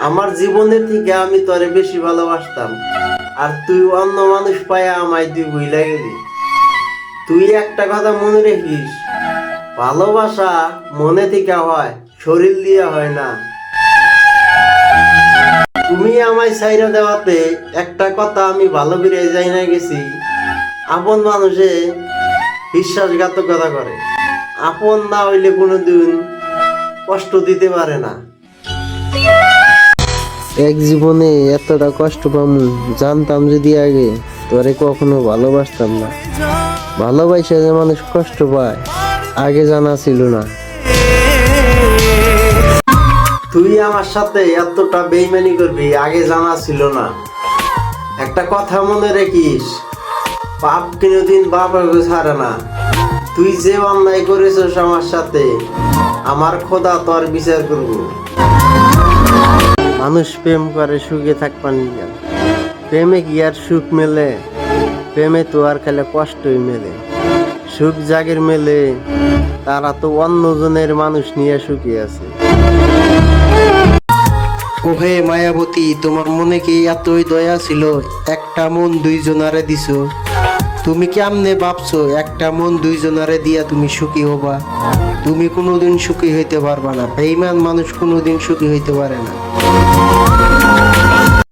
আমার জীবনের থেকে আমি তোরে বেশি ভালোবাসতাম, আর তুই অন্য মানুষ পায়া আমায় তুই ভুইলা গেলি। তুই একটা কথা মনে রাখিস, ভালোবাসা মনে থেকে হয়, শরীর দিয়ে হয় না। তুমি আমায় ছাইরা দেওয়াতে একটা কথা আমি ভালো করে যাই না গেছি, আপন মানুষে বিশ্বাসঘাতকতা করে, আপন না হইলে কোনোদিন কষ্ট দিতে পারে না। এক জীবনে এতটা কষ্ট পামু জানতাম যদি আগে, তোরে কখনো ভালোবাসতাম না। ভালোবাসা যে মানুষ কষ্ট পায় আগে জানা ছিল না। তুই আমার সাথে এতটা বেইমানি করবি আগে জানা ছিল না। একটা কথা মনে রাখিস, পাপ কোনোদিন বাবাকে ছাড়ে না। তুই যে অন্যায় করেছিস আমার সাথে, আমার খোদা তোর বিচার করব। মানুষ প্রেম করে সুখে থাকবার নিয়ে, প্রেমে কি আর সুখ মেলে? প্রেমে তো আর খালি কষ্টই মেলে। সুখ জাগের মেলে, তারা তো অন্যজনের মানুষ নিয়ে সুখী আছে। ওহে মায়াবতী, তোমার মনে কি এতই দয়া ছিল? একটা মন দুইজনারে দিছো। তুমি কেমনে ভাবছো একটা মন দুইজনারে দিয়া তুমি সুখী হবা? তুমি কোনোদিন সুখী হইতে পারবা না। বেঈমান মানুষ কোনোদিন সুখী হইতে পারে না।